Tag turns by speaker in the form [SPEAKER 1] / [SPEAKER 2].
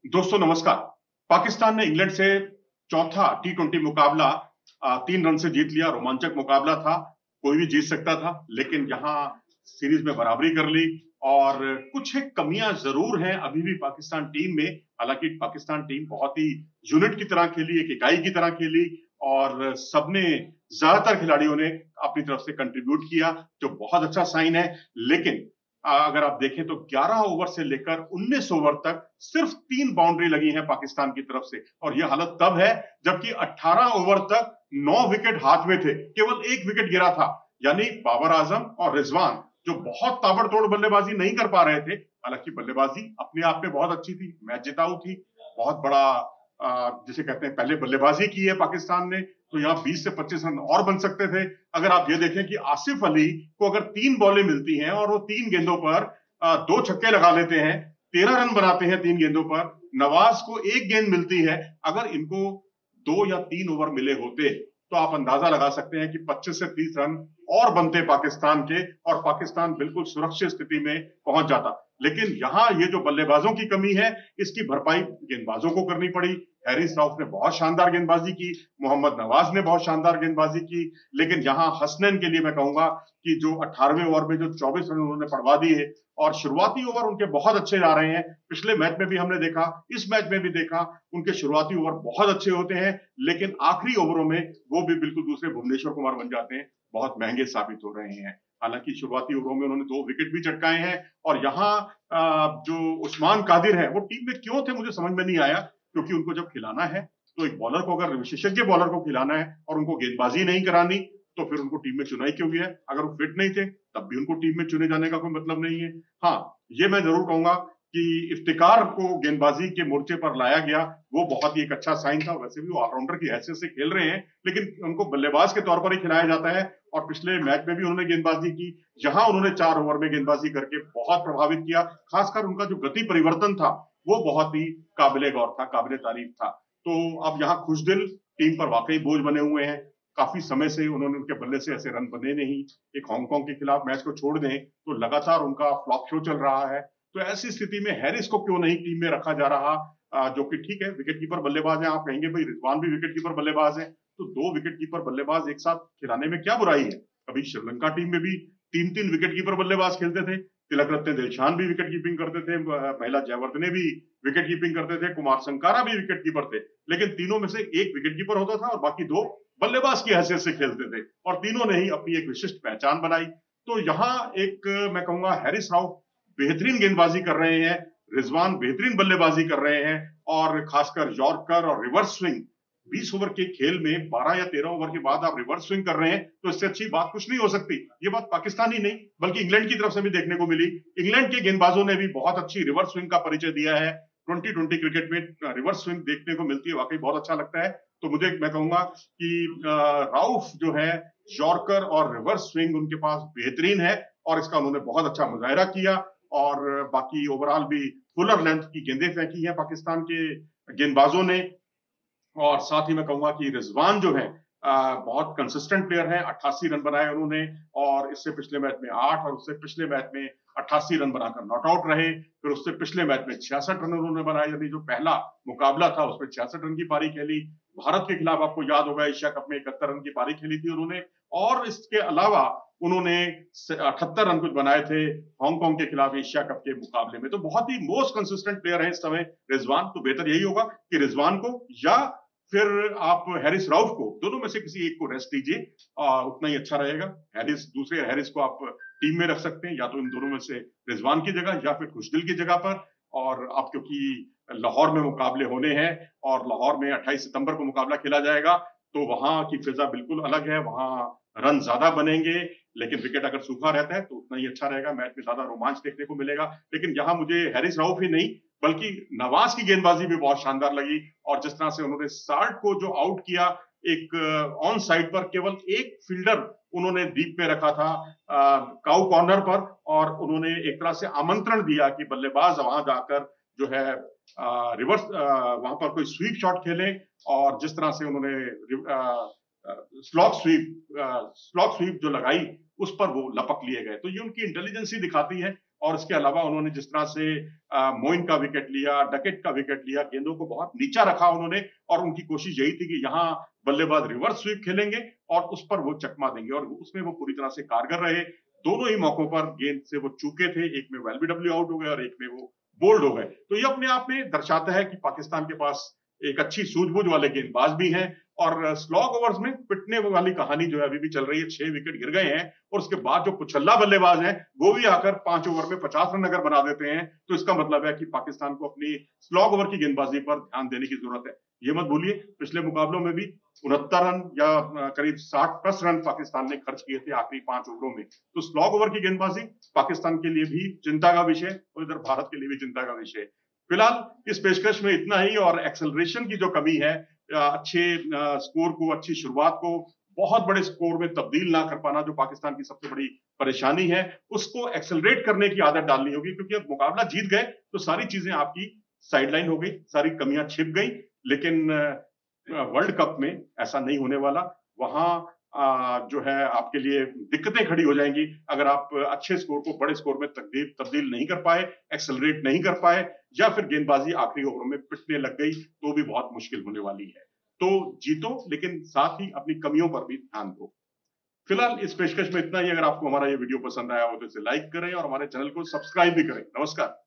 [SPEAKER 1] दोस्तों नमस्कार। पाकिस्तान ने इंग्लैंड से चौथा टी20 मुकाबला 3 रन से जीत लिया। रोमांचक मुकाबला था, कोई भी जीत सकता था, लेकिन यहाँ सीरीज में बराबरी कर ली। और कुछ एक कमियां जरूर हैं अभी भी पाकिस्तान टीम में। हालांकि पाकिस्तान टीम बहुत ही यूनिट की तरह खेली, एक इकाई की तरह खेली, और सबने, ज्यादातर खिलाड़ियों ने अपनी तरफ से कंट्रीब्यूट किया, जो बहुत अच्छा साइन है। लेकिन अगर आप देखें तो 11 ओवर से लेकर 19 ओवर तक सिर्फ 3 बाउंड्री लगी है पाकिस्तान की तरफ से। और यह हालत तब है जबकि 18 ओवर तक 9 विकेट हाथ में थे, केवल एक विकेट गिरा था। यानी बाबर आजम और रिजवान, जो बहुत ताबड़तोड़ बल्लेबाजी नहीं कर पा रहे थे, हालांकि बल्लेबाजी अपने आप में बहुत अच्छी थी, मैच जिताऊ थी, बहुत बड़ा जिसे कहते हैं पहले बल्लेबाजी की है पाकिस्तान ने, तो यहाँ 20 से 25 रन और बन सकते थे। अगर आप ये देखें कि आसिफ अली को अगर 3 बॉलें मिलती हैं और वो 3 गेंदों पर 2 छक्के लगा लेते हैं, 13 रन बनाते हैं 3 गेंदों पर। नवाज को एक गेंद मिलती है, अगर इनको 2 या 3 ओवर मिले होते तो आप अंदाजा लगा सकते हैं कि 25 से 30 रन और बनते पाकिस्तान के, और पाकिस्तान बिल्कुल सुरक्षित स्थिति में पहुंच जाता। लेकिन यहां ये जो बल्लेबाजों की कमी है, इसकी भरपाई गेंदबाजों को करनी पड़ी। हैरिस राउफ ने बहुत शानदार गेंदबाजी की, मोहम्मद नवाज ने बहुत शानदार गेंदबाजी की, लेकिन यहां हसनैन के लिए मैं कहूंगा कि जो 18वें ओवर में जो 24 रन उन्होंने पड़वा दिए, और शुरुआती ओवर उनके बहुत अच्छे जा रहे हैं। पिछले मैच में भी हमने देखा, इस मैच में भी देखा, उनके शुरुआती ओवर बहुत अच्छे होते हैं, लेकिन आखिरी ओवरों में वो भी बिल्कुल दूसरे भुवनेश्वर कुमार बन जाते हैं, बहुत महंगे साबित हो रहे हैं। हालांकि शुरुआती ओवरों में उन्होंने 2 विकेट भी चटकाए हैं। और यहाँ जो उस्मान कादिर है, वो टीम में क्यों थे मुझे समझ में नहीं आया, क्योंकि उनको जब खिलाना है तो एक बॉलर को, अगर विशेषज्ञ बॉलर को खिलाना है और उनको गेंदबाजी नहीं करानी, तो फिर उनको टीम में चुना ही क्यों गया? अगर वो फिट नहीं थे तब भी उनको टीम में चुने जाने का कोई मतलब नहीं है। हाँ, ये मैं जरूर कहूंगा कि इफ्तिकार को गेंदबाजी के मोर्चे पर लाया गया, वो बहुत ही एक अच्छा साइन था। वैसे भी वो ऑलराउंडर की हैसियत से खेल रहे हैं, लेकिन उनको बल्लेबाज के तौर पर ही खिलाया जाता है। और पिछले मैच में भी उन्होंने गेंदबाजी की, यहाँ उन्होंने 4 ओवर में गेंदबाजी करके बहुत प्रभावित किया। खासकर उनका जो गति परिवर्तन था, वो बहुत ही काबिले गौर था, काबिले तारीफ था। तो अब यहाँ खुशदिल टीम पर वाकई बोझ बने हुए हैं। काफी समय से उन्होंने, उनके बल्ले से ऐसे रन बने नहीं। एक हांगकांग के खिलाफ मैच को छोड़ दें तो लगातार उनका फ्लॉप शो चल रहा है। तो ऐसी स्थिति में हैरिस को क्यों नहीं टीम में रखा जा रहा, जो कि ठीक है, विकेट कीपर बल्लेबाज है। आप कहेंगे भाई रिजवान भी विकेट कीपर बल्लेबाज है, तो 2 विकेट कीपर बल्लेबाज एक साथ खिलाने में क्या बुराई है? अभी श्रीलंका टीम में भी 3-3 विकेट कीपर बल्लेबाज खेलते थे। तिलक रत्ने दिलशान भी विकेट कीपिंग करते थे, महिला जयवर्धने भी विकेट कीपिंग करते थे, कुमार संकारा भी विकेट कीपर थे। लेकिन तीनों में से एक विकेट कीपर होता था और बाकी 2 बल्लेबाज की हैसियत से खेलते थे, और तीनों ने ही अपनी एक विशिष्ट पहचान बनाई। तो यहाँ एक, मैं कहूंगा, हैरिस राउफ बेहतरीन गेंदबाजी कर रहे हैं, रिजवान बेहतरीन बल्लेबाजी कर रहे हैं, और खासकर यॉर्कर और रिवर्स स्विंग, 20 ओवर के खेल में 12 या 13 ओवर के बाद आप रिवर्स स्विंग कर रहे हैं, तो इससे अच्छी बात कुछ नहीं हो सकती। ये बात पाकिस्तान ही नहीं बल्कि इंग्लैंड की तरफ से भी देखने को मिली। इंग्लैंड के गेंदबाजों ने भी बहुत अच्छी रिवर्स स्विंग का परिचय दिया है। 2020 क्रिकेट में रिवर्स स्विंग देखने को मिलती है, वाकई बहुत अच्छा लगता है। तो मुझे, मैं कहूंगा कि राउफ जो है, यॉर्कर और रिवर्स स्विंग उनके पास बेहतरीन है, और इसका उन्होंने बहुत अच्छा मुजाहिरा किया। और बाकी ओवरऑल भी फुलर लेंथ की गेंदें फेंकी हैं पाकिस्तान के गेंदबाजों ने। और साथ ही मैं कहूंगा कि रिजवान जो है, बहुत कंसिस्टेंट प्लेयर है। 88 रन बनाए उन्होंने, और इससे पिछले मैच में 8, और उससे पिछले मैच में 88 रन बनाकर नॉट आउट रहे। फिर उससे पिछले मैच में 66 रन उन्होंने बनाए, यानी जो पहला मुकाबला था उसमें 66 रन की पारी खेली। भारत के खिलाफ आपको याद होगा एशिया कप में 71 रन की पारी खेली थी उन्होंने। और इसके अलावा उन्होंने 78 रन कुछ बनाए थे हांगकांग के खिलाफ एशिया कप के मुकाबले में। तो बहुत ही मोस्ट कंसिस्टेंट प्लेयर है इस समय रिजवान। तो बेहतर यही होगा कि रिजवान को, या फिर आप हैरिस राउफ को, दोनों में से किसी एक को रेस्ट दीजिए, उतना ही अच्छा रहेगा। हैरिस, दूसरे हैरिस को आप टीम में रख सकते हैं, या तो इन दोनों में से रिजवान की जगह या फिर खुशदिल की जगह पर। और अब क्योंकि लाहौर में मुकाबले होने हैं, और लाहौर में 28 सितंबर को मुकाबला खेला जाएगा, तो वहां की फिजा बिल्कुल अलग है, वहां रन ज्यादा बनेंगे। लेकिन विकेट अगर सूखा रहता है तो उतना ही अच्छा रहेगा, मैच में ज्यादा रोमांच देखने को मिलेगा। लेकिन यहाँ मुझे हैरिस राउफ ही नहीं बल्कि नवाज की गेंदबाजी भी बहुत शानदार लगी। और जिस तरह से उन्होंने साल्ट को जो आउट किया, एक ऑन साइड पर केवल एक फील्डर उन्होंने डीप पे रखा था, काउ कॉर्नर पर, और उन्होंने एक तरह से आमंत्रण दिया कि बल्लेबाज वहां जाकर जो है रिवर्स, वहां पर कोई स्वीप शॉट खेले। और जिस तरह से उन्होंने स्लॉक स्वीप जो लगाई, उस पर वो लपक लिए गए। तो ये उनकी इंटेलिजेंसी दिखाती है। और इसके अलावा उन्होंने जिस तरह से मोइन का विकेट लिया, डकेट का विकेट लिया, गेंदों को बहुत नीचा रखा उन्होंने, और उनकी कोशिश यही थी कि यहाँ बल्लेबाज रिवर्स स्वीप खेलेंगे और उस पर वो चकमा देंगे, और उसमें वो पूरी तरह से कारगर रहे। दोनों ही मौकों पर गेंद से वो चूके थे, एक में एलबीडब्ल्यू आउट हो गए और एक में वो बोल्ड हो गए। तो ये अपने आप में दर्शाता है कि पाकिस्तान के पास एक अच्छी सूझबूझ वाले गेंदबाज भी हैं, और स्लॉग ओवर्स में पिटने वाली कहानी जो है अभी भी चल रही है। 6 विकेट गिर गए हैं और उसके बाद जो पुछल्ला बल्लेबाज हैं वो भी आकर 5 ओवर में 50 रन अगर बना देते हैं, तो इसका मतलब है कि पाकिस्तान को अपनी स्लॉग ओवर की गेंदबाजी पर ध्यान देने की जरूरत है। ये मत भूलिए पिछले मुकाबलों में भी 69 रन या करीब 60 प्लस रन पाकिस्तान ने खर्च किए थे आखिरी 5 ओवरों में। तो स्लॉग ओवर की गेंदबाजी पाकिस्तान के लिए भी चिंता का विषय और इधर भारत के लिए भी चिंता का विषय। फिलहाल इस पेशकश में इतना ही, और एक्सेलरेशन की जो कमी है, अच्छे स्कोर को, अच्छी शुरुआत को बहुत बड़े स्कोर में तब्दील ना कर पाना, जो पाकिस्तान की सबसे बड़ी परेशानी है, उसको एक्सेलरेट करने की आदत डालनी होगी, क्योंकि अब मुकाबला जीत गए तो सारी चीजें आपकी साइडलाइन हो गई, सारी कमियां छिप गई। लेकिन वर्ल्ड कप में ऐसा नहीं होने वाला। वहां जो है आपके लिए दिक्कतें खड़ी हो जाएंगी अगर आप अच्छे स्कोर को बड़े स्कोर में तब्दील नहीं कर पाए, एक्सेलरेट नहीं कर पाए, या फिर गेंदबाजी आखिरी ओवरों में पिटने लग गई, तो भी बहुत मुश्किल होने वाली है। तो जीतो, लेकिन साथ ही अपनी कमियों पर भी ध्यान दो। फिलहाल इस पेशकश में इतना ही। अगर आपको हमारा ये वीडियो पसंद आया हो तो इसे लाइक करें और हमारे चैनल को सब्सक्राइब भी करें। नमस्कार।